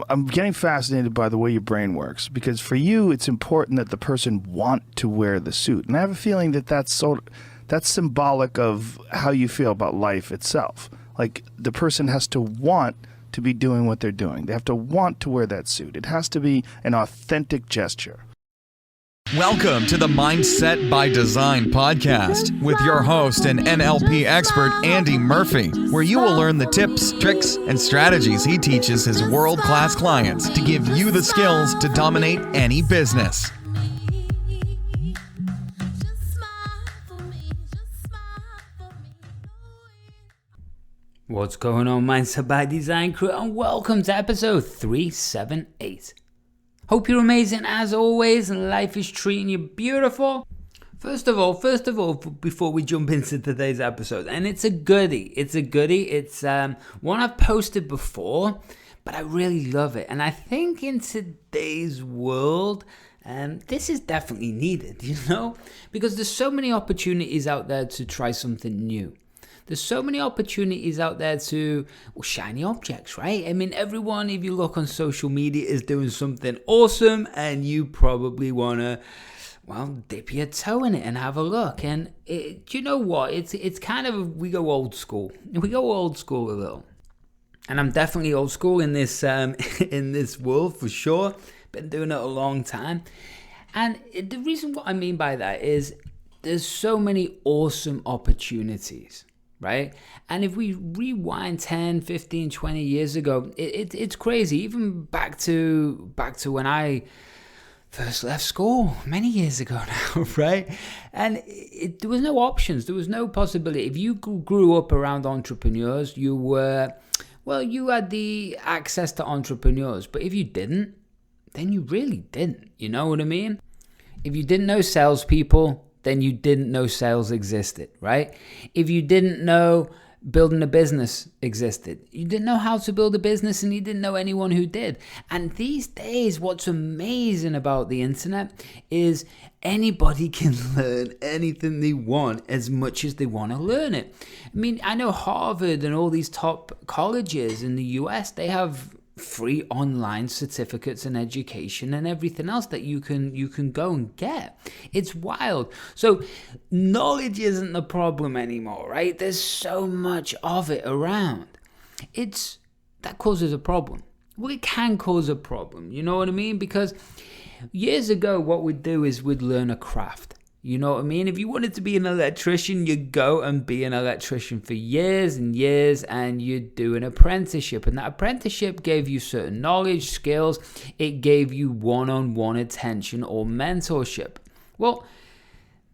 I'm getting fascinated by the way your brain works, because for you, it's important that the person want to wear the suit. And I have a feeling that that's symbolic of how you feel about life itself. Like the person has to want to be doing what they're doing. They have to want to wear that suit. It has to be an authentic gesture. Welcome to the Mindset by Design podcast with your host and NLP expert, Andy Murphy, where you will learn the tips, tricks, and strategies he teaches his world-class clients to give you the skills to dominate any business. What's going on, Mindset by Design crew, and welcome to episode 378. Hope you're amazing as always and life is treating you beautiful. First of all, before we jump into today's episode, and it's a goodie. It's one I've posted before, but I really love it. And I think in today's world, this is definitely needed, because there's so many opportunities out there to try something new. There's so many opportunities out there to shiny objects, right? I mean, everyone, if you look on social media, is doing something awesome, and you probably want to, dip your toe in it and have a look. And do you know what? It's kind of, we go old school. We go old school a little. And I'm definitely old school in this in this world for sure. Been doing it a long time. And the reason what I mean by that is there's so many awesome opportunities. Right? And if we rewind 10, 15, 20 years ago, it's crazy. Even back to when I first left school many years ago now, right? And there was no options. There was no possibility. If you grew up around entrepreneurs, you had the access to entrepreneurs. But if you didn't, then you really didn't. You know what I mean? If you didn't know salespeople, then you didn't know sales existed, right? If you didn't know building a business existed, you didn't know how to build a business, and you didn't know anyone who did. And these days, what's amazing about the internet is anybody can learn anything they want as much as they want to learn it. I mean, I know Harvard and all these top colleges in the US, they have free online certificates and education and everything else that you can go and get. It's wild. So knowledge isn't the problem anymore, right? There's so much of it around. That causes a problem. Well, it can cause a problem, you know what I mean? Because years ago, what we'd do is we'd learn a craft. You know what I mean? If you wanted to be an electrician, you'd go and be an electrician for years and years, and you'd do an apprenticeship. And that apprenticeship gave you certain knowledge, skills. It gave you one-on-one attention or mentorship. Well,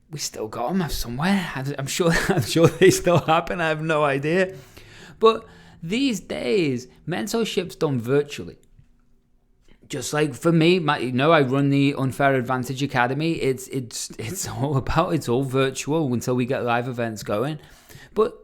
we still got them somewhere. I'm sure they still happen. I have no idea. But these days, mentorship's done virtually. Just like for me, I run the Unfair Advantage Academy. It's all virtual until we get live events going. But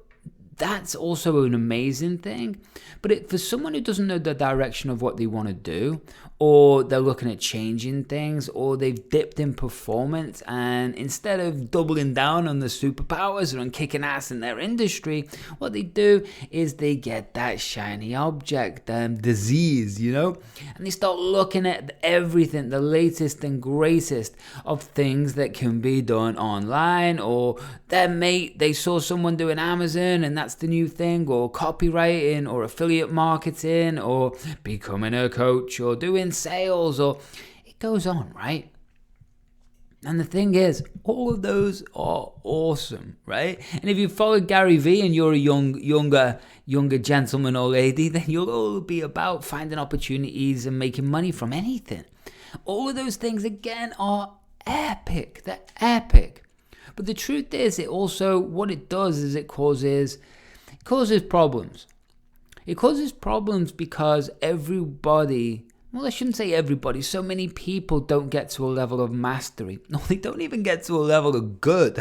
that's also an amazing thing. But for someone who doesn't know the direction of what they want to do, or they're looking at changing things, or they've dipped in performance, and instead of doubling down on the superpowers and on kicking ass in their industry, what they do is they get that shiny object, disease, and they start looking at everything, the latest and greatest of things that can be done online, or they saw someone doing Amazon and that's the new thing, or copywriting, or affiliate marketing, or becoming a coach, or doing sales, or it goes on, right? And the thing is, all of those are awesome, right? And if you follow Gary Vee and you're a younger gentleman or lady, then you'll all be about finding opportunities and making money from anything. All of those things, again, are epic. They're epic. But the truth is, what it does is it causes problems. It causes problems because everybody, well, I shouldn't say everybody, so many people don't get to a level of mastery. No, they don't even get to a level of good,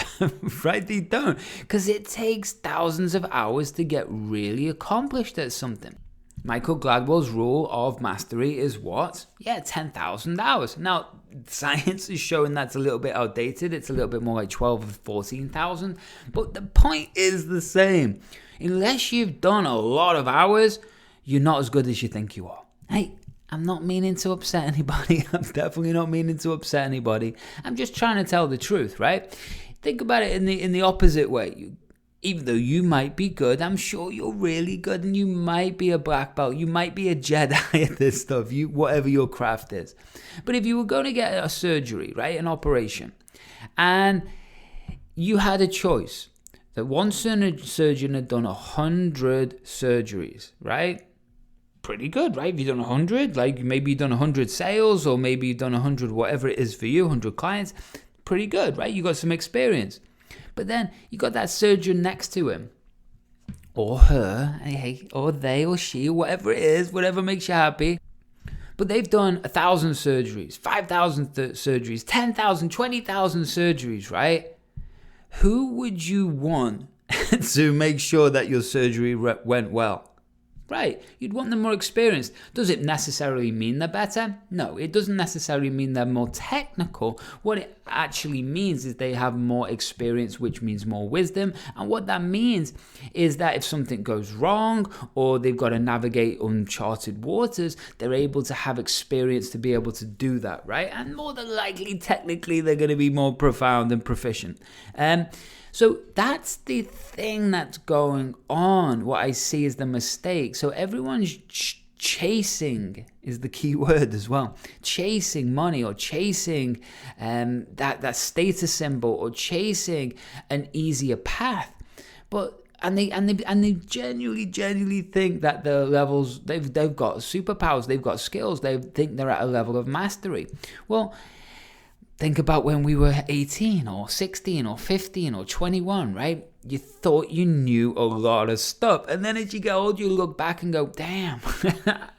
right? They don't, because it takes thousands of hours to get really accomplished at something. Michael Gladwell's rule of mastery is what? 10,000 hours. Now, science is showing that's a little bit outdated. It's a little bit more like 12 or 14,000. But the point is the same. Unless you've done a lot of hours, you're not as good as you think you are. Hey, I'm not meaning to upset anybody. I'm definitely not meaning to upset anybody. I'm just trying to tell the truth, right? Think about it in the opposite way. Even though you might be good, I'm sure you're really good, and you might be a black belt, you might be a Jedi at this stuff, whatever your craft is. But if you were going to get a surgery, right, an operation, and you had a choice that one surgeon had done 100 surgeries, right? Pretty good, right? If you've done 100, like maybe you've done 100 sales, or maybe you've done 100 whatever it is for you, 100 clients, pretty good, right? You got some experience. But then you got that surgeon next to him, or her, or they, or she, whatever it is, whatever makes you happy. But they've done 1,000 surgeries, 5,000 surgeries, 10,000, 20,000 surgeries, right? Who would you want to make sure that your surgery went well? Right, you'd want them more experienced. Does it necessarily mean they're better? No, it doesn't necessarily mean they're more technical. What it actually means is they have more experience, which means more wisdom. And what that means is that if something goes wrong, or they've got to navigate uncharted waters, they're able to have experience to be able to do that, right? And more than likely, technically, they're going to be more profound and proficient. So that's the thing that's going on. What I see is the mistake. So everyone's chasing is the key word as well. Chasing money, or chasing that status symbol, or chasing an easier path. And they genuinely think that the levels they've got superpowers, they've got skills, they think they're at a level of mastery. Well, think about when we were 18 or 16 or 15 or 21, right? You thought you knew a lot of stuff. And then as you get old, you look back and go, damn,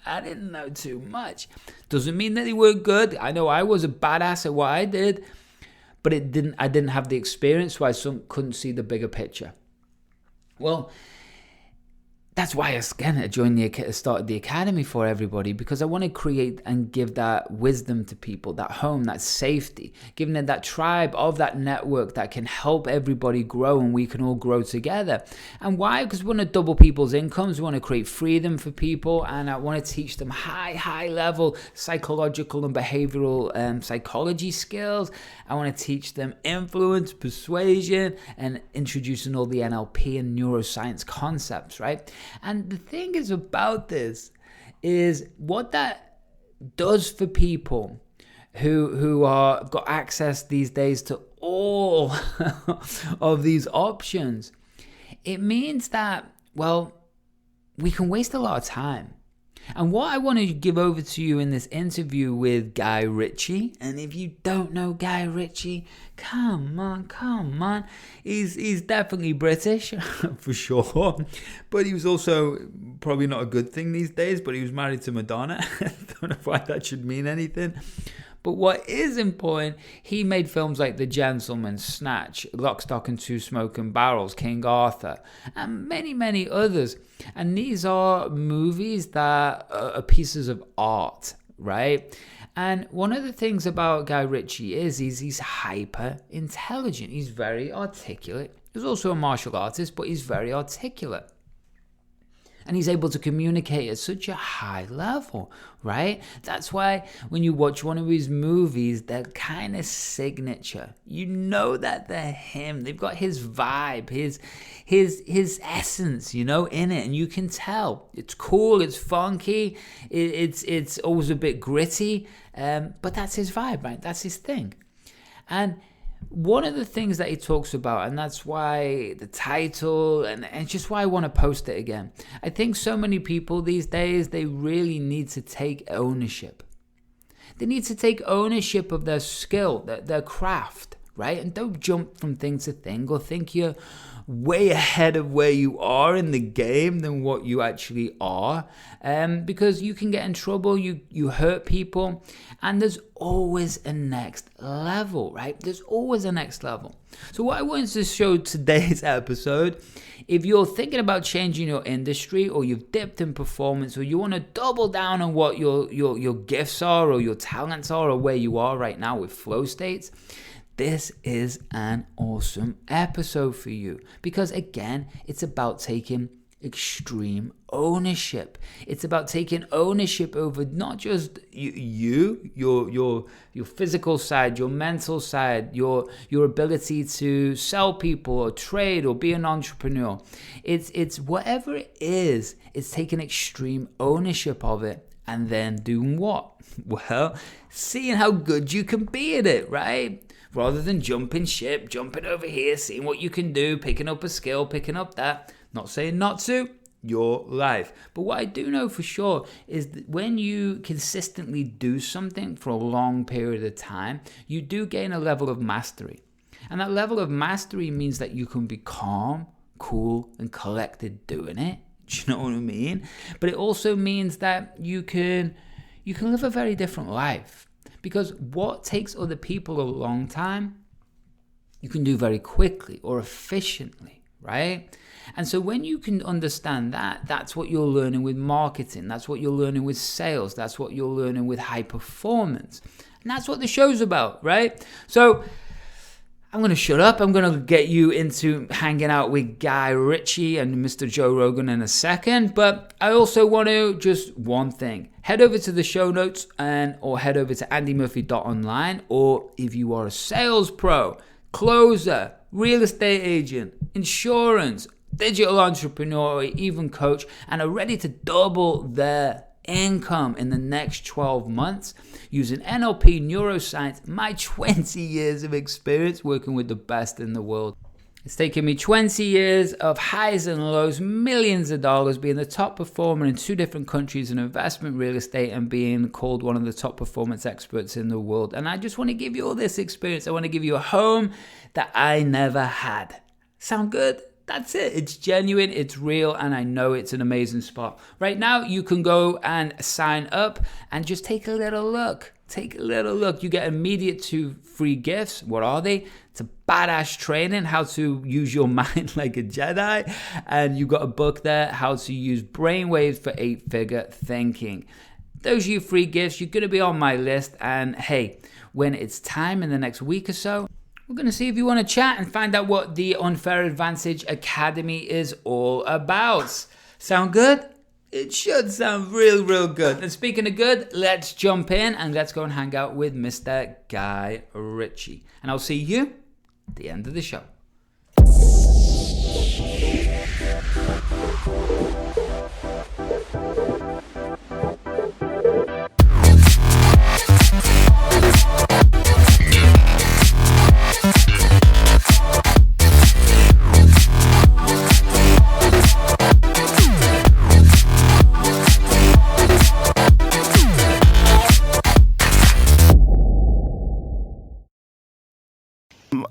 I didn't know too much. Doesn't mean that they weren't good. I know I was a badass at what I did, but I didn't have the experience, so I couldn't see the bigger picture. Well, that's why I started the academy for everybody, because I want to create and give that wisdom to people, that home, that safety, giving them that tribe of that network that can help everybody grow, and we can all grow together. And why? Because we want to double people's incomes. We want to create freedom for people, and I want to teach them high level psychological and behavioral psychology skills. I want to teach them influence, persuasion, and introducing all the NLP and neuroscience concepts, right? And the thing is about this is what that does for people who are got access these days to all of these options. It means that, well, we can waste a lot of time. And what I want to give over to you in this interview with Guy Ritchie, and if you don't know Guy Ritchie, come on, he's definitely British for sure, but he was also probably not a good thing these days, but he was married to Madonna. I don't know why that should mean anything. But what is important, he made films like The Gentleman, Snatch, Lock, Stock and Two Smoking Barrels, King Arthur, and many others. And these are movies that are pieces of art, right? And one of the things about Guy Ritchie is he's hyper intelligent. He's very articulate. He's also a martial artist, but he's very articulate. And he's able to communicate at such a high level, right? That's why when you watch one of his movies, they're kind of signature. You know that they're him. They've got his vibe, his essence, in it. And you can tell. It's cool, it's funky, it's always a bit gritty. But that's his vibe, right? That's his thing. And one of the things that he talks about, and that's why the title, and just why I want to post it again. I think so many people these days, they really need to take ownership. They need to take ownership of their skill, their craft, right? And don't jump from thing to thing, or think you're way ahead of where you are in the game than what you actually are, because you can get in trouble, you hurt people, and there's always a next level, right? There's always a next level. So what I wanted to show today's episode, if you're thinking about changing your industry, or you've dipped in performance, or you want to double down on what your gifts are, or your talents are, or where you are right now with flow states, this is an awesome episode for you, because again, it's about taking extreme ownership. It's about taking ownership over not just your physical side, your mental side, your ability to sell people or trade or be an entrepreneur. It's whatever it is, it's taking extreme ownership of it and then doing what? Well, seeing how good you can be at it, right? Rather than jumping ship, jumping over here, seeing what you can do, picking up a skill, picking up that. Not saying not to, your life. But what I do know for sure is that when you consistently do something for a long period of time, you do gain a level of mastery. And that level of mastery means that you can be calm, cool, and collected doing it. Do you know what I mean? But it also means that you can live a very different life. Because what takes other people a long time, you can do very quickly or efficiently, right? And so when you can understand that, that's what you're learning with marketing. That's what you're learning with sales. That's what you're learning with high performance. And that's what the show's about, right? So I'm going to shut up. I'm going to get you into hanging out with Guy Ritchie and Mr. Joe Rogan in a second. But I also want to just one thing. Head over to the show notes or head over to andymurphy.online. Or if you are a sales pro, closer, real estate agent, insurance, digital entrepreneur, or even coach, and are ready to double their income in the next 12 months using NLP, neuroscience, my 20 years of experience working with the best in the world. It's taken me 20 years of highs and lows, millions of dollars, being the top performer in 2 different countries in investment real estate and being called one of the top performance experts in the world. And I just want to give you all this experience. I want to give you a home that I never had. Sound good? That's it. It's genuine, it's real, and I know it's an amazing spot. Right now, you can go and sign up and just take a little look. Take a little look. You get immediate 2 free gifts. What are they? It's a badass training, how to use your mind like a Jedi. And you got a book there, how to use brainwaves for 8-figure thinking. Those are your free gifts. You're going to be on my list. And hey, when it's time in the next week or so, we're going to see if you want to chat and find out what the Unfair Advantage Academy is all about. Sound good? It should sound real good. And speaking of good, let's jump in and let's go and hang out with Mr. Guy Ritchie. And I'll see you at the end of the show.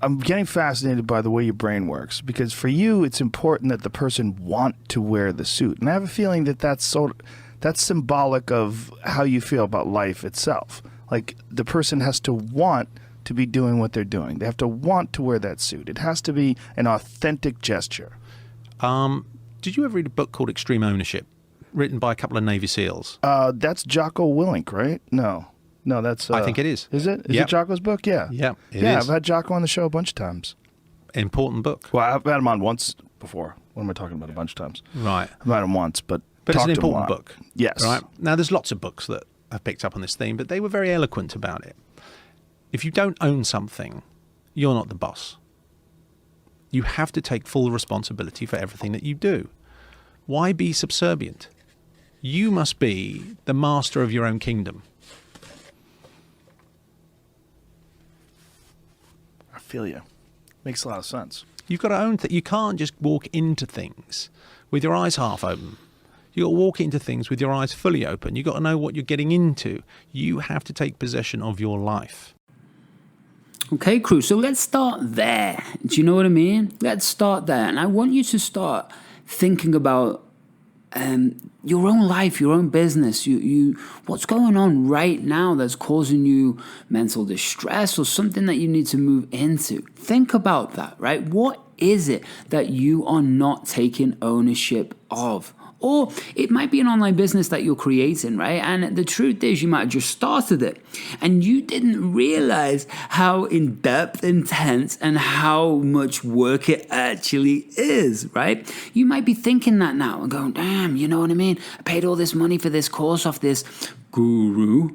I'm getting fascinated by the way your brain works, because for you, it's important that the person want to wear the suit. And I have a feeling that that's symbolic of how you feel about life itself. Like the person has to want to be doing what they're doing. They have to want to wear that suit. It has to be an authentic gesture. Did you ever read a book called Extreme Ownership, written by a couple of Navy SEALs? That's Jocko Willink, right? No, that's... I think it is. Is it? Is Yep. it Jocko's book? Yeah. Yeah, it Yeah, is. I've had Jocko on the show a bunch of times. Important book. Well, I've had him on once before. What am I talking about? A bunch of times. Right. I've had him once, but But it's an talked to him a important lot. book. Yes. Right. Now, there's lots of books that have picked up on this theme, but they were very eloquent about it. If you don't own something, you're not the boss. You have to take full responsibility for everything that you do. Why be subservient? You must be the master of your own kingdom. I feel you. Makes a lot of sense. You've got to own that. You can't just walk into things with your eyes half open. You've got to walk into things with your eyes fully open. You've got to know what you're getting into. You have to take possession of your life. Okay, crew, so let's start there. Do you know what I mean? Let's start there. And I want you to start thinking about your own life, your own business, what's going on right now that's causing you mental distress or something that you need to move into. Think about that, right? What is it that you are not taking ownership of Or it might be an online business that you're creating, right? And the truth is, you might have just started it and you didn't realize how in-depth, intense, and how much work it actually is, right? You might be thinking that now and going, damn, you know what I mean? I paid all this money for this course off this guru,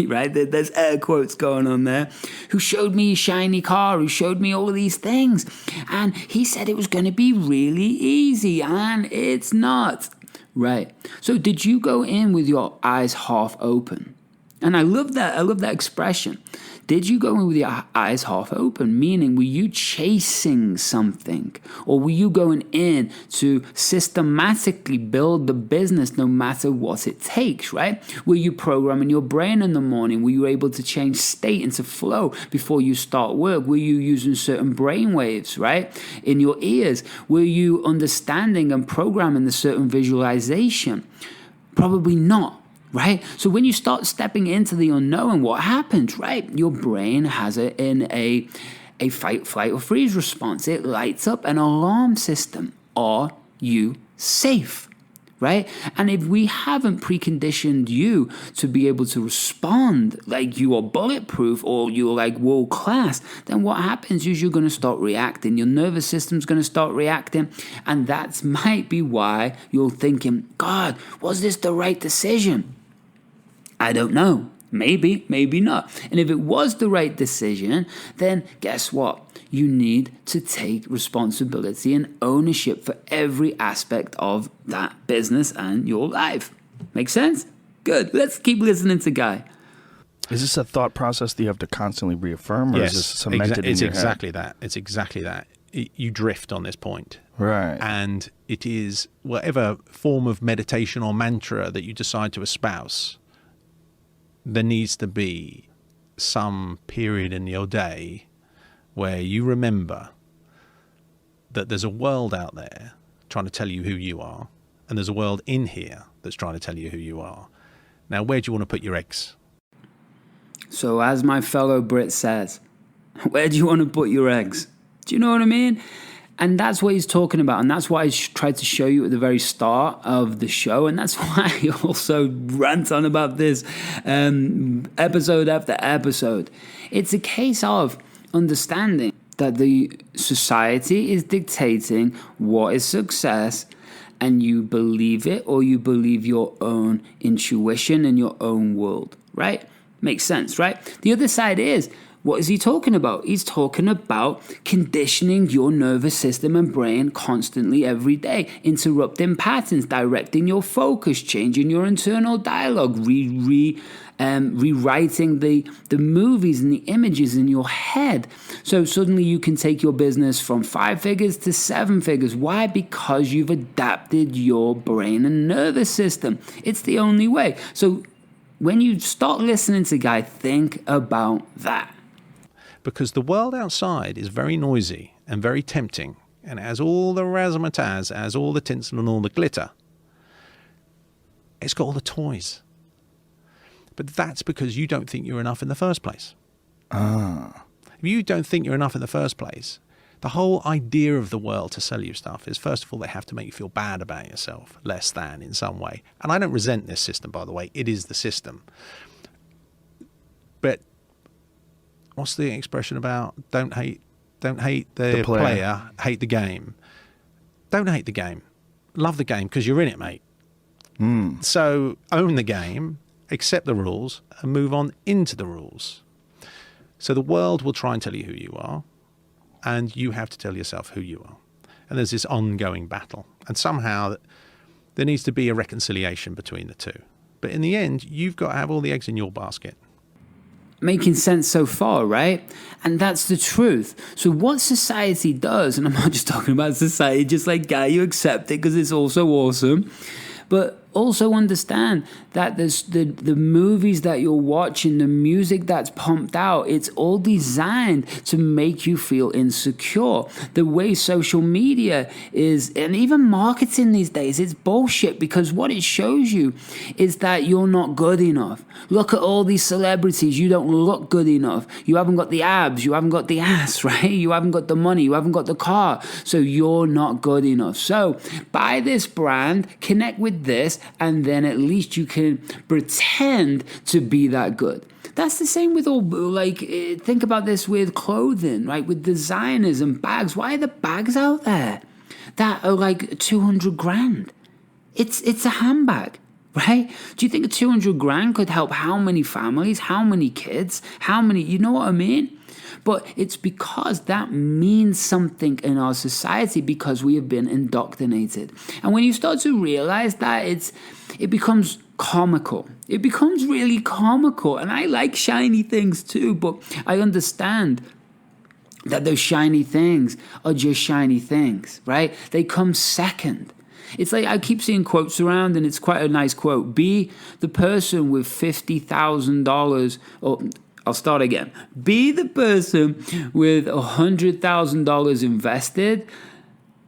right? There's air quotes going on there, who showed me a shiny car, who showed me all these things. And he said it was going to be really easy, and it's not, right? So did you go in with your eyes half open? And I love that expression. Did you go in with your eyes half open? Meaning, were you chasing something? Or were you going in to systematically build the business no matter what it takes, right? Were you programming your brain in the morning? Were you able to change state into flow before you start work? Were you using certain brain waves, right, in your ears? Were you understanding and programming the certain visualization? Probably not. Right? So when you start stepping into the unknown, what happens, right? Your brain has it in a fight, flight, or freeze response. It lights up an alarm system. Are you safe? Right? And if we haven't preconditioned you to be able to respond like you are bulletproof or you're like world class, then what happens is you're going to start reacting. Your nervous system's going to start reacting. And that might be why you're thinking, God, was this the right decision? I don't know. Maybe, maybe not. And if it was the right decision, then guess what? You need to take responsibility and ownership for every aspect of that business and your life. Make sense? Good. Let's keep listening to Guy. Is this a thought process that you have to constantly reaffirm, or is this cemented in your head? It's exactly that. You drift on this point. Right. And it is whatever form of meditation or mantra that you decide to espouse, there needs to be some period in your day where you remember that there's a world out there trying to tell you who you are, and there's a world in here that's trying to tell you who you are. Now, where do you want to put your eggs? So as my fellow Brit says, where do you want to put your eggs? Do you know what I mean? And that's what he's talking about. And that's what I tried to show you at the very start of the show. And that's why I also rant on about this episode after episode. It's a case of understanding that the society is dictating what is success, and you believe it, or you believe your own intuition and your own world, right? Makes sense, right? The other side is, what is he talking about? He's talking about conditioning your nervous system and brain constantly every day, interrupting patterns, directing your focus, changing your internal dialogue, rewriting the movies and the images in your head. So suddenly you can take your business from 5 figures to 7 figures. Why? Because you've adapted your brain and nervous system. It's the only way. So when you start listening to Guy, think about that. Because the world outside is very noisy and very tempting, and it has all the razzmatazz, it has all the tinsel and all the glitter. It's got all the toys. But that's because you don't think you're enough in the first place. If you don't think you're enough in the first place, the whole idea of the world to sell you stuff is, first of all, they have to make you feel bad about yourself, less than in some way. And I don't resent this system, by the way. It is the system. But what's the expression about don't hate the player, hate the game? Don't hate the game. Love the game because you're in it, mate. So own the game, accept the rules, and move on into the rules. So the world will try and tell you who you are, and you have to tell yourself who you are. And there's this ongoing battle. And somehow there needs to be a reconciliation between the two. But in the end, you've got to have all the eggs in your basket. Making sense so far, right? And that's the truth. So what society does, and I'm not just talking about society, just like Guy, you accept it because it's also awesome. But also understand that there's the movies that you're watching, the music that's pumped out, it's all designed to make you feel insecure. The way social media is, and even marketing these days, it's bullshit, because what it shows you is that you're not good enough. Look at all these celebrities. You don't look good enough. You haven't got the abs. You haven't got the ass, right? You haven't got the money. You haven't got the car. So you're not good enough. So buy this brand, connect with this, and then at least you can pretend to be that good. That's the same with all, like, think about this with clothing, right? With designers and bags. Why are the bags out there that are like 200 grand? It's a handbag, right? Do you think 200 grand could help how many families, how many kids, how many, you know what I mean? But it's because that means something in our society, because we have been indoctrinated. And when you start to realize that, it becomes comical. It becomes really comical. And I like shiny things too, but I understand that those shiny things are just shiny things, right? They come second. It's like I keep seeing quotes around, and it's quite a nice quote. Be the person with $50,000, or I'll start again. Be the person with $100,000 invested,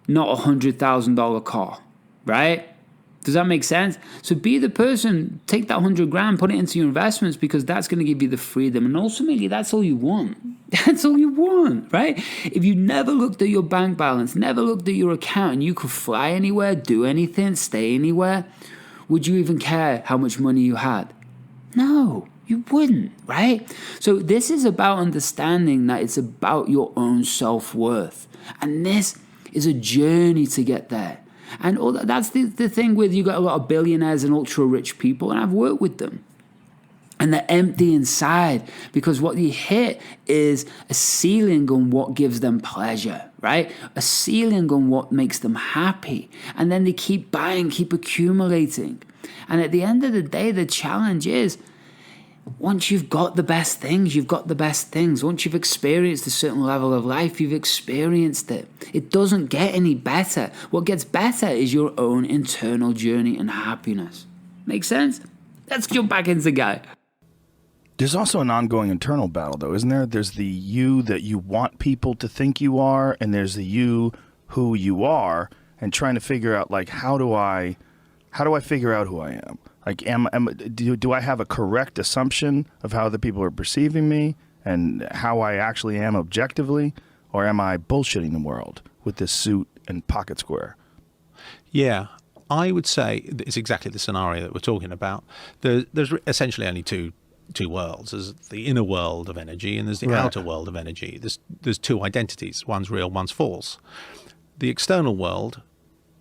not $100,000 car, right? Does that make sense? So be the person, take that 100 grand, put it into your investments, because that's going to give you the freedom. And ultimately, that's all you want. That's all you want, right? If you never looked at your bank balance, never looked at your account, and you could fly anywhere, do anything, stay anywhere, would you even care how much money you had? No, you wouldn't, right? So this is about understanding that it's about your own self-worth. And this is a journey to get there. And all that's the thing with, you got a lot of billionaires and ultra-rich people, and I've worked with them. And they're empty inside, because what you hit is a ceiling on what gives them pleasure, right? A ceiling on what makes them happy. And then they keep buying, keep accumulating. And at the end of the day, the challenge is, once you've got the best things, you've got the best things. Once you've experienced a certain level of life, you've experienced it. It doesn't get any better. What gets better is your own internal journey and happiness. Make sense? Let's jump back into Guy. There's also an ongoing internal battle, though, isn't there? There's the you that you want people to think you are, and there's the you who you are, and trying to figure out, like, how do I figure out who I am? Like, do I have a correct assumption of how the people are perceiving me and how I actually am objectively? Or am I bullshitting the world with this suit and pocket square? Yeah, I would say it's exactly the scenario that we're talking about. There's essentially only two worlds. There's the inner world of energy, and there's the outer world of energy. There's two identities. One's real, one's false. The external world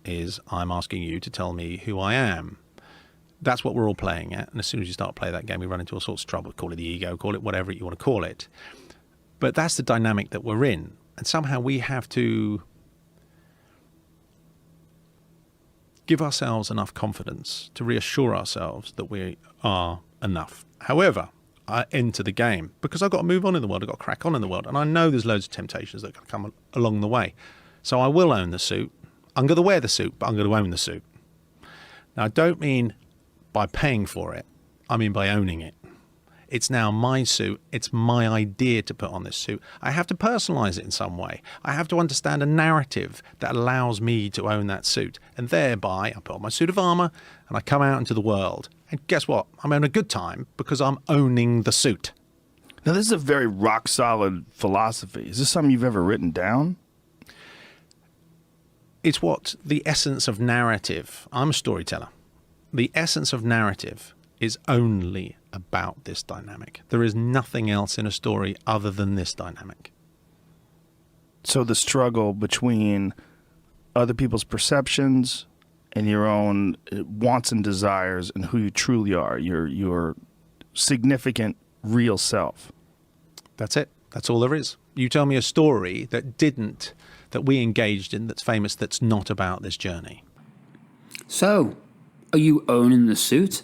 is, I'm asking you to tell me who I am. That's what we're all playing at. And as soon as you start playing that game, we run into all sorts of trouble. Call it the ego, call it whatever you want to call it. But that's the dynamic that we're in. And somehow we have to give ourselves enough confidence to reassure ourselves that we are enough. However, I enter the game because I've got to move on in the world. I've got to crack on in the world. And I know there's loads of temptations that can come along the way. So I will own the suit. I'm going to wear the suit, but I'm going to own the suit. Now, I don't mean by paying for it. I mean by owning it. It's now my suit. It's my idea to put on this suit. I have to personalize it in some way. I have to understand a narrative that allows me to own that suit. And thereby, I put on my suit of armor and I come out into the world. And guess what? I'm having a good time because I'm owning the suit. Now, this is a very rock solid philosophy. Is this something you've ever written down? It's what the essence of narrative. I'm a storyteller. The essence of narrative is only about this dynamic. There is nothing else in a story other than this dynamic. So the struggle between other people's perceptions and your own wants and desires and who you truly are, your significant real self. That's it. That's all there is. You tell me a story that we engaged in, that's famous, that's not about this journey. So, are you owning the suit?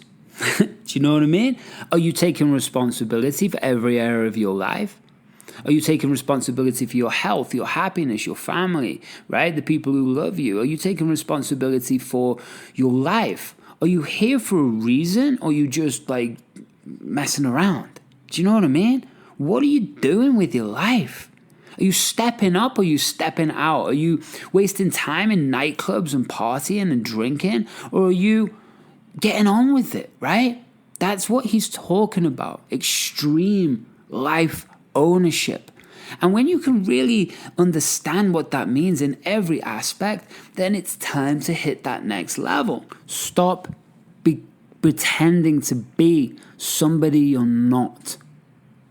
Do you know what I mean? Are you taking responsibility for every area of your life? Are you taking responsibility for your health, your happiness, your family, right? The people who love you. Are you taking responsibility for your life? Are you here for a reason, or are you just like messing around? Do you know what I mean? What are you doing with your life? Are you stepping up or are you stepping out? Are you wasting time in nightclubs and partying and drinking? Or are you getting on with it, right? That's what he's talking about. Extreme life ownership. And when you can really understand what that means in every aspect, then it's time to hit that next level. Stop pretending to be somebody you're not.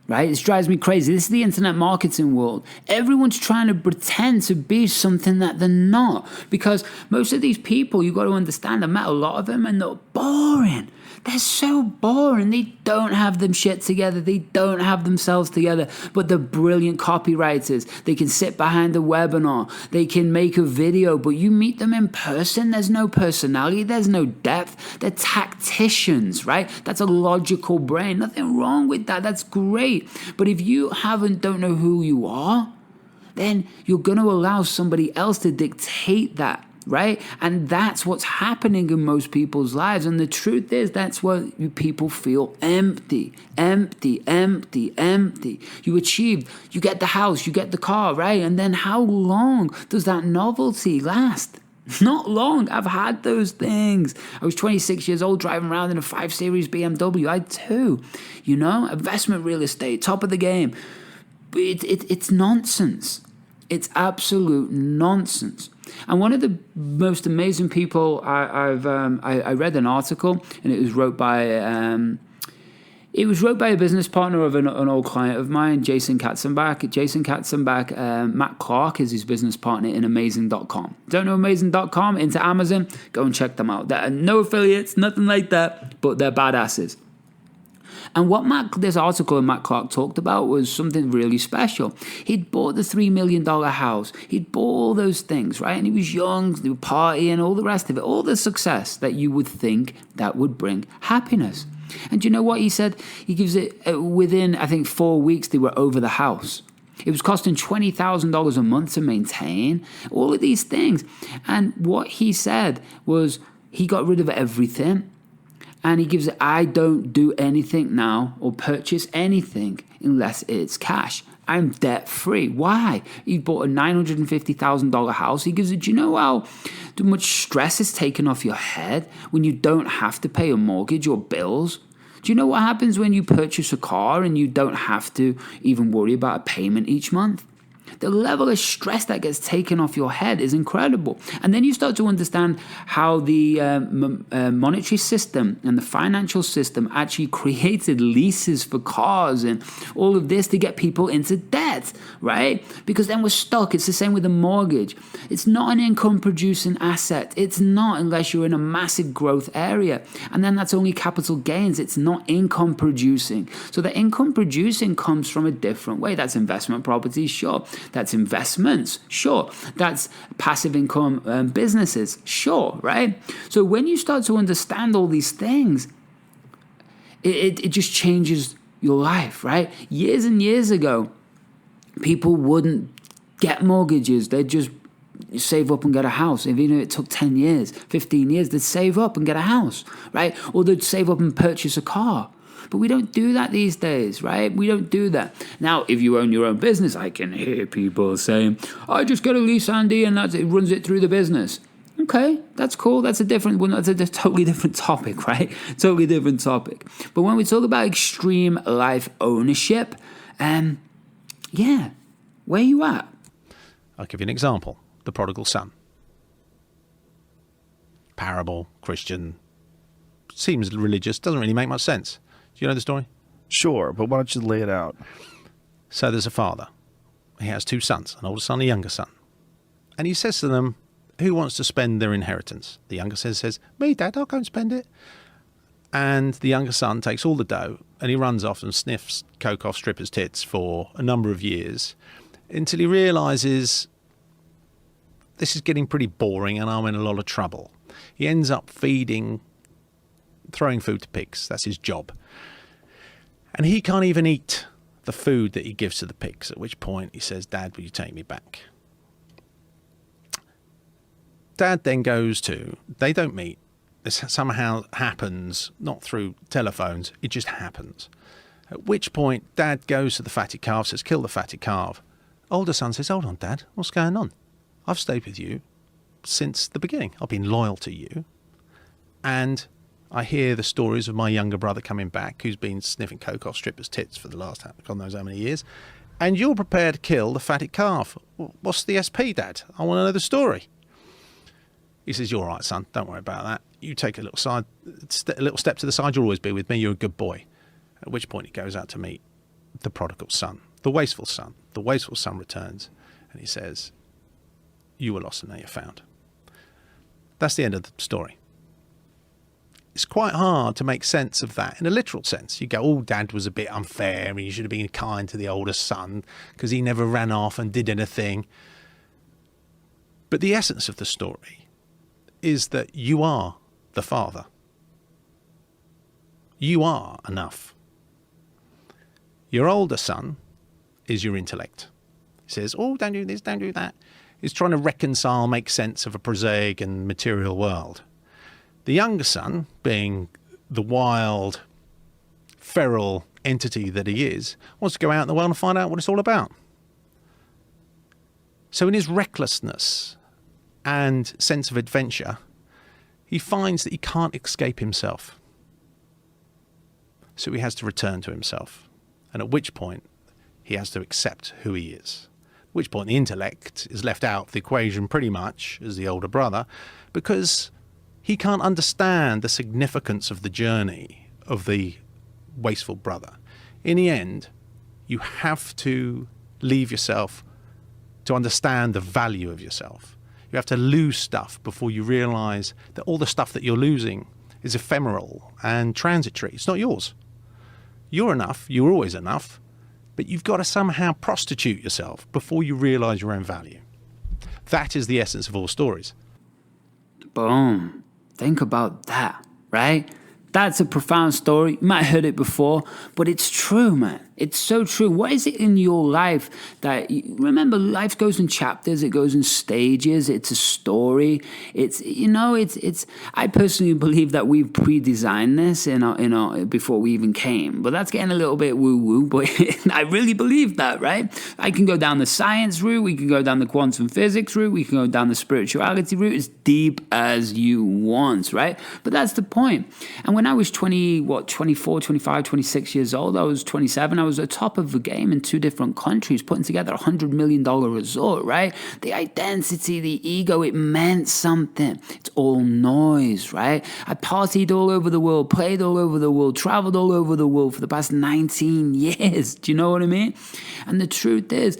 Right? This drives me crazy. This is the internet marketing world. Everyone's trying to pretend to be something that they're not. Because most of these people, you've got to understand, I met a lot of them and they're boring. They're so boring. They don't have them shit together. They don't have themselves together. But they're brilliant copywriters. They can sit behind a webinar. They can make a video. But you meet them in person, there's no personality. There's no depth. They're tacticians, right? That's a logical brain. Nothing wrong with that. That's great. But if you don't know who you are, then you're going to allow somebody else to dictate that. Right? And that's what's happening in most people's lives. And the truth is, that's why people feel empty. You achieved, you get the house, you get the car, right? And then how long does that novelty last? Not long. I've had those things. I was 26 years old driving around in a 5 Series BMW. I too, investment real estate, top of the game. But it's nonsense. It's absolute nonsense. And one of the most amazing people I read an article, and it was wrote by a business partner of an old client of mine, Jason Katzenbach. Matt Clark is his business partner in Amazing.com. Don't know Amazing.com? Into Amazon? Go and check them out. There are no affiliates, nothing like that, but they're badasses. And what this article in Matt Clark talked about was something really special. He'd bought the $3 million house. He'd bought all those things, right? And he was young, they were partying, all the rest of it, all the success that you would think that would bring happiness. And you know what he said? He gives it within, I think, 4 weeks, they were over the house. It was costing $20,000 a month to maintain, all of these things. And what he said was he got rid of everything. And he gives it, I don't do anything now or purchase anything unless it's cash. I'm debt free. Why? He bought a $950,000 house. He gives it, do you know how much stress is taken off your head when you don't have to pay a mortgage or bills? Do you know what happens when you purchase a car and you don't have to even worry about a payment each month? The level of stress that gets taken off your head is incredible. And then you start to understand how the monetary system and the financial system actually created leases for cars and all of this to get people into debt, right? Because then we're stuck. It's the same with a mortgage. It's not an income-producing asset. It's not unless you're in a massive growth area. And then that's only capital gains. It's not income-producing. So the income-producing comes from a different way. That's investment properties, sure. That's investments, sure. That's passive income businesses, sure, right? So when you start to understand all these things, it just changes your life, right? Years and years ago, people wouldn't get mortgages. They'd just save up and get a house. Even if it took 10 years, 15 years, they'd save up and get a house, right? Or they'd save up and purchase a car. But we don't do that these days, right? We don't do that. Now, if you own your own business, I can hear people saying, I just get a lease, Andy, and it runs it through the business. Okay, that's cool. That's a totally different topic, right? Totally different topic. But when we talk about extreme life ownership, where are you at? I'll give you an example. The prodigal son. Parable, Christian, seems religious, doesn't really make much sense. Do you know the story? Sure, but why don't you lay it out? So there's a father. He has 2 sons, an older son and a younger son. And he says to them, who wants to spend their inheritance? The younger son says, me, Dad, I'll go and spend it. And the younger son takes all the dough and he runs off and sniffs coke off strippers' tits for a number of years until he realises this is getting pretty boring and I'm in a lot of trouble. He ends up throwing food to pigs. That's his job. And he can't even eat the food that he gives to the pigs, at which point he says, Dad, will you take me back? Dad then they don't meet. This somehow happens, not through telephones, it just happens. At which point, Dad goes to the fatted calf, says, kill the fatted calf. Older son says, hold on, Dad, what's going on? I've stayed with you since the beginning. I've been loyal to you. And I hear the stories of my younger brother coming back, who's been sniffing coke off strippers' tits for the last God knows how many years. And you're prepared to kill the fatted calf. What's the SP, Dad? I want to know the story. He says, you're all right, son. Don't worry about that. You take a little step to the side. You'll always be with me. You're a good boy. At which point he goes out to meet the prodigal son, the wasteful son. The wasteful son returns and he says, you were lost and now you're found. That's the end of the story. It's quite hard to make sense of that in a literal sense. You go, oh, Dad was a bit unfair and you should have been kind to the older son because he never ran off and did anything. But the essence of the story is that you are the father. You are enough. Your older son is your intellect. He says, oh, don't do this, don't do that. He's trying to reconcile, make sense of a prosaic and material world. The younger son, being the wild, feral entity that he is, wants to go out in the world and find out what it's all about. So in his recklessness and sense of adventure, he finds that he can't escape himself. So he has to return to himself. And at which point, he has to accept who he is. At which point, the intellect is left out of the equation pretty much as the older brother, because he can't understand the significance of the journey of the wasteful brother. In the end, you have to leave yourself to understand the value of yourself. You have to lose stuff before you realize that all the stuff that you're losing is ephemeral and transitory. It's not yours. You're enough. You're always enough. But you've got to somehow prostitute yourself before you realize your own value. That is the essence of all stories. Boom. Think about that, right? That's a profound story. You might have heard it before, but it's true, man. It's so true. What is it in your life that, remember, life goes in chapters, it goes in stages, it's a story. I personally believe that we've pre-designed this before we even came. But that's getting a little bit woo-woo, but I really believe that, right? I can go down the science route, we can go down the quantum physics route, we can go down the spirituality route, as deep as you want, right? But that's the point. And when I was 24, 25, 26 years old, I was 27, I was at the top of the game in 2 different countries, putting together $100 million resort, right? The identity, the ego, it meant something. It's all noise, right? I partied all over the world, played all over the world, traveled all over the world for the past 19 years. Do you know what I mean? And the truth is,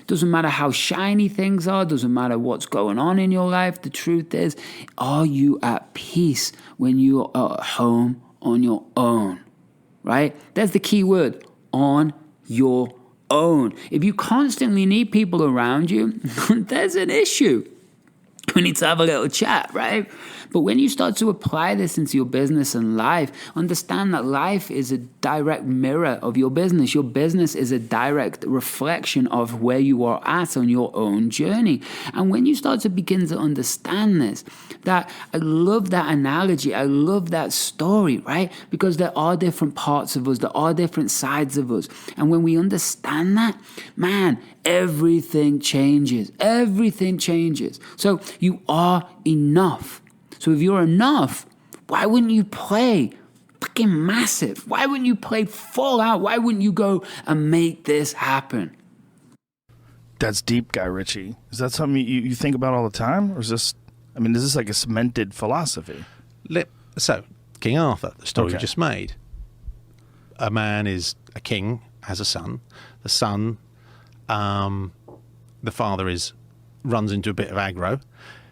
doesn't matter how shiny things are, doesn't matter what's going on in your life. The truth is, are you at peace when you're at home on your own, right? That's the key word, on your own. If you constantly need people around you, there's an issue. We need to have a little chat, right? But when you start to apply this into your business and life, understand that life is a direct mirror of your business. Your business is a direct reflection of where you are at on your own journey. And when you start to begin to understand this, that I love that analogy, I love that story, right? Because there are different parts of us, there are different sides of us. And when we understand that, man, everything changes. Everything changes. So you are enough. So if you're enough, why wouldn't you play fucking massive? Why wouldn't you play full out? Why wouldn't you go and make this happen? That's deep, Guy Ritchie. Is that something you think about all the time? Or is this like a cemented philosophy? So, King Arthur, the story you just made. A man is a king, has a son. The son, the father runs into a bit of aggro.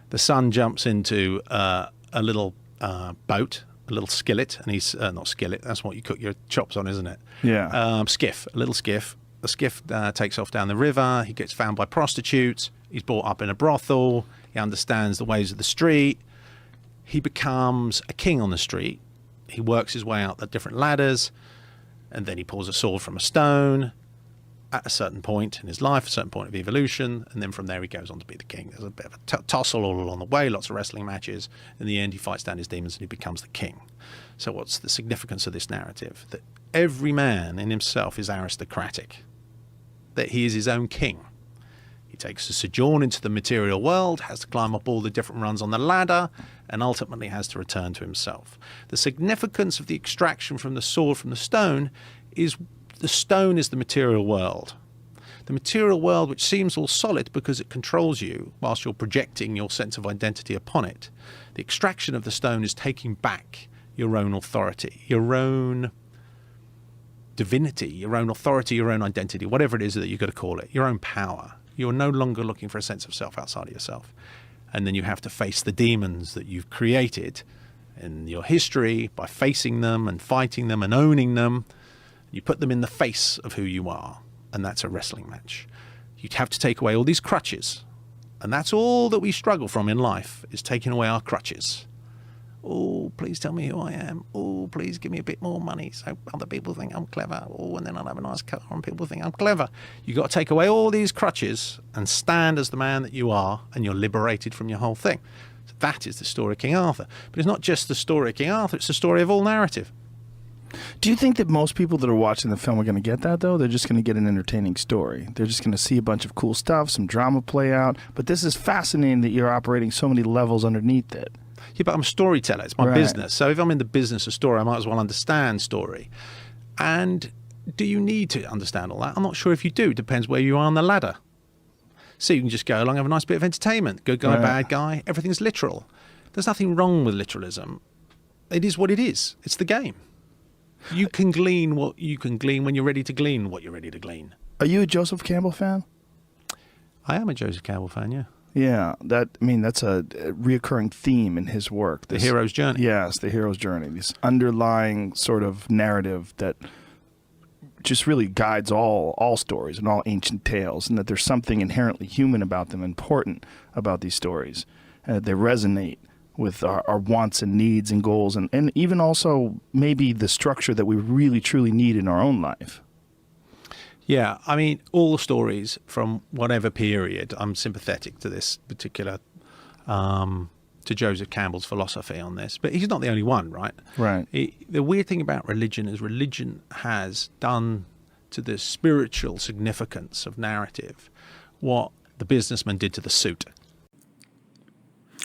The son jumps into a little boat, a little skillet, and he's not skillet. That's what you cook your chops on, isn't it? Yeah. Skiff, a little skiff. The skiff takes off down the river. He gets found by prostitutes. He's brought up in a brothel. He understands the ways of the street. He becomes a king on the street. He works his way out the different ladders, and then he pulls a sword from a stone. at a certain point in his life, a certain point of evolution, and then from there he goes on to be the king. There's a bit of a tussle all along the way, lots of wrestling matches. In the end, he fights down his demons and he becomes the king. So what's the significance of this narrative? That every man in himself is aristocratic, that he is his own king. He takes a sojourn into the material world, has to climb up all the different rungs on the ladder, and ultimately has to return to himself. The significance of the extraction from the sword from the stone is the stone is the material world. The material world, which seems all solid because it controls you whilst you're projecting your sense of identity upon it. The extraction of the stone is taking back your own authority, your own divinity, your own authority, your own identity, whatever it is that you've got to call it, your own power. You're no longer looking for a sense of self outside of yourself. And then you have to face the demons that you've created in your history by facing them and fighting them and owning them. You put them in the face of who you are, and that's a wrestling match. You'd have to take away all these crutches, and that's all that we struggle from in life, is taking away our crutches. Oh, please tell me who I am. Oh, please give me a bit more money so other people think I'm clever. Oh, and then I'll have a nice car and people think I'm clever. You've got to take away all these crutches and stand as the man that you are, and you're liberated from your whole thing. So that is the story of King Arthur. But it's not just the story of King Arthur, it's the story of all narrative. Do you think that most people that are watching the film are going to get that, though? They're just going to get an entertaining story. They're just going to see a bunch of cool stuff, some drama play out. But this is fascinating that you're operating so many levels underneath it. Yeah, but I'm a storyteller. It's my business. So if I'm in the business of story, I might as well understand story. And do you need to understand all that? I'm not sure if you do. It depends where you are on the ladder. So you can just go along, have a nice bit of entertainment. Good guy, bad guy. Everything's literal. There's nothing wrong with literalism. It is what it is. It's the game. You can glean what you can glean when you're ready to glean what you're ready to glean. Are you a Joseph Campbell fan? I am a Joseph Campbell fan, yeah. Yeah, that's a reoccurring theme in his work. The hero's journey. Yes, the hero's journey. This underlying sort of narrative that just really guides all stories and all ancient tales, and that there's something inherently human about them, important about these stories. They resonate with our wants and needs and goals, and even also maybe the structure that we really truly need in our own life. Yeah, I mean, all stories from whatever period, I'm sympathetic to this particular, to Joseph Campbell's philosophy on this, but he's not the only one, right? Right. The weird thing about religion is religion has done to the spiritual significance of narrative what the businessman did to the suit.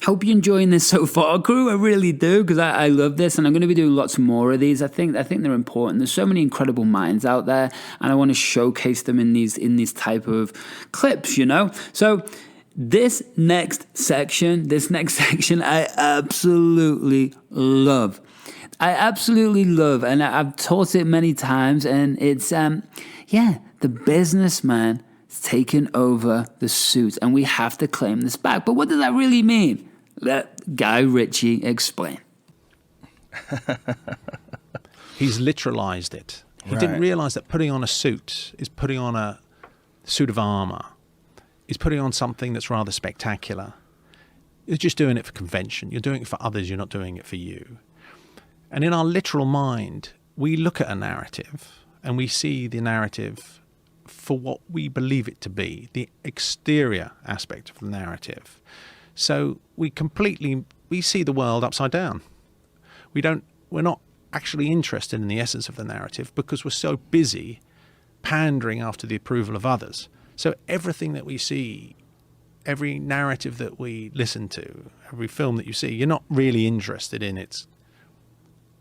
Hope you're enjoying this so far, crew. I really do, because I love this, and I'm going to be doing lots more of these. I think they're important. There's so many incredible minds out there, and I want to showcase them in these type of clips, you know. So this next section, I absolutely love. And I've taught it many times, and it's the businessman taken over the suit, and we have to claim this back. But what does that really mean? Let Guy Ritchie explain. He's literalized it. He didn't realize that putting on a suit is putting on a suit of armor, is putting on something that's rather spectacular. You're just doing it for convention. You're doing it for others. You're not doing it for you. And in our literal mind, we look at a narrative and we see the narrative for what we believe it to be, the exterior aspect of the narrative. So we see the world upside down. We're not actually interested in the essence of the narrative because we're so busy pandering after the approval of others. So everything that we see, every narrative that we listen to, every film that you see, you're not really interested in its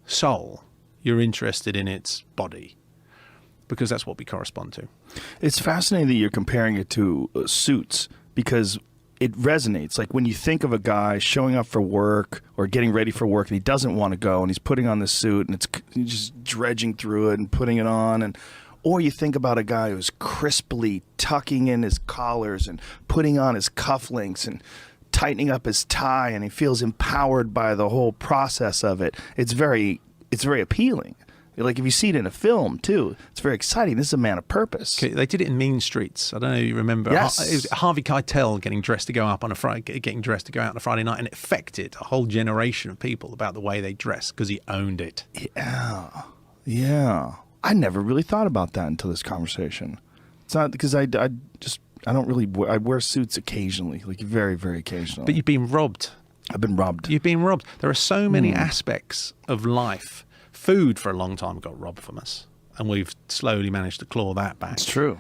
soul. You're interested in its body, because that's what we correspond to. It's fascinating that you're comparing it to Suits, because it resonates. Like when you think of a guy showing up for work or getting ready for work and he doesn't want to go and he's putting on this suit and he's just dredging through it and putting it on, or you think about a guy who's crisply tucking in his collars and putting on his cufflinks and tightening up his tie, and he feels empowered by the whole process of it. It's very appealing. Like if you see it in a film too, it's very exciting. This is a man of purpose. Okay, they did it in Mean Streets. I don't know if you remember. Yes. It was Harvey Keitel getting dressed to go out on a Friday night, and it affected a whole generation of people about the way they dress because he owned it. Yeah. I never really thought about that until this conversation. It's not because I don't really I wear suits occasionally, like very, very occasionally. But you've been robbed. I've been robbed. You've been robbed. There are so many aspects of life. Food for a long time got robbed from us, and we've slowly managed to claw that back. It's true.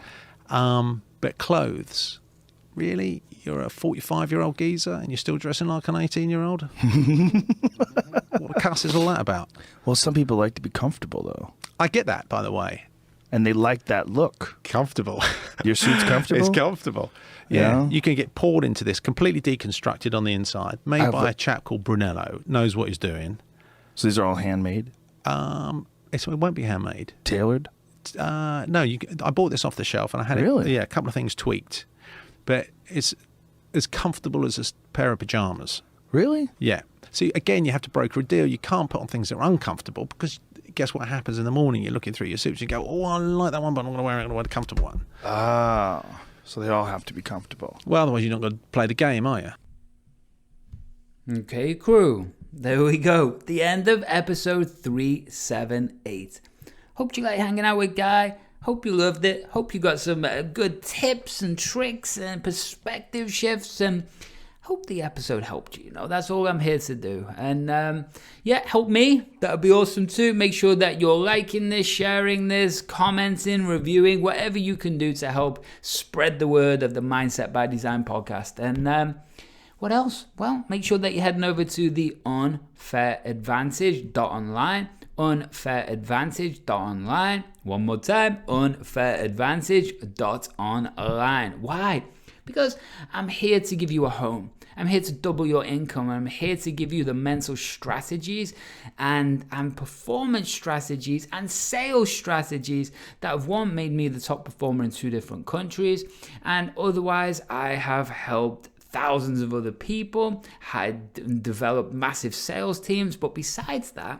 But clothes, really? You're a 45-year-old geezer and you're still dressing like an 18-year-old? What the cuss is all that about? Well, some people like to be comfortable, though. I get that, by the way. And they like that look. Comfortable. Your suit's comfortable? It's comfortable. Yeah. You can get poured into this, completely deconstructed on the inside, made by a chap called Brunello, knows what he's doing. So these are all handmade? It won't be handmade. Tailored? No, I bought this off the shelf and I had Really? a couple of things tweaked. But it's as comfortable as a pair of pajamas. Really? Yeah. See, again, you have to broker a deal. You can't put on things that are uncomfortable because guess what happens in the morning? You're looking through your suits and you go, oh, I like that one, but I'm going to wear it. I'm going to wear the comfortable one. Ah, so they all have to be comfortable. Well, otherwise you're not going to play the game, are you? Okay, crew. There we go. The end of episode 378. Hope you like hanging out with Guy. Hope you loved it. Hope you got some good tips and tricks and perspective shifts, and hope the episode helped you. That's all I'm here to do. And help me. That would be awesome too. Make sure that you're liking this, sharing this, commenting, reviewing, whatever you can do to help spread the word of the Mindset by Design podcast. And what else? Well, make sure that you're heading over to the unfairadvantage.online. Unfairadvantage.online. One more time, unfairadvantage.online. Why? Because I'm here to give you a home. I'm here to double your income. I'm here to give you the mental strategies and performance strategies and sales strategies that have, one, made me the top performer in 2 different countries, and otherwise I have helped thousands of other people, had developed massive sales teams. But besides that,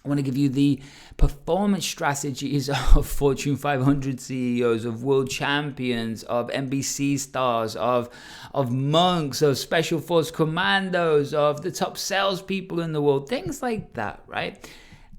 I want to give you the performance strategies of Fortune 500 CEOs, of world champions, of NBC stars, of monks, of special force commandos, of the top salespeople in the world, things like that, right?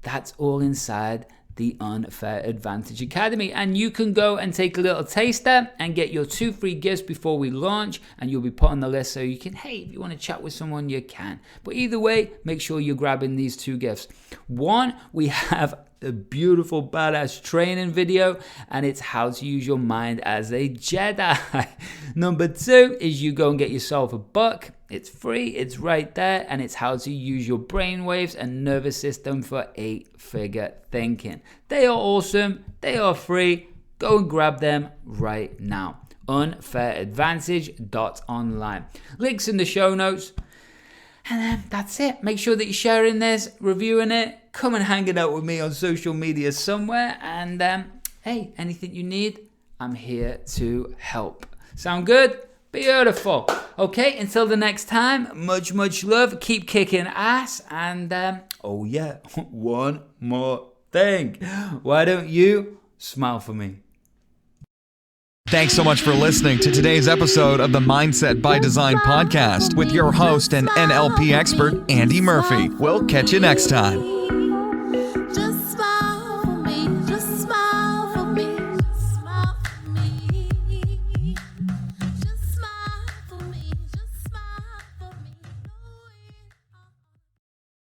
That's all inside the Unfair Advantage Academy, and you can go and take a little taster and get your 2 free gifts before we launch, and you'll be put on the list so you can, if you want to chat with someone, you can. But either way, make sure you're grabbing these 2 gifts. One, we have a beautiful badass training video, and it's how to use your mind as a Jedi. Number 2 is you go and get yourself a book. It's free, it's right there, and it's how to use your brainwaves and nervous system for 8-figure thinking. They are awesome, they are free. Go and grab them right now. Unfairadvantage.online. Links in the show notes. And then that's it. Make sure that you're sharing this, reviewing it. Come and hang it out with me on social media somewhere. And hey, anything you need, I'm here to help. Sound good? Beautiful. Okay, until the next time, much, much love. Keep kicking ass. And one more thing. Why don't you smile for me? Thanks so much for listening to today's episode of the Mindset by Design podcast with your host and NLP expert, Andy Murphy. We'll catch you next time.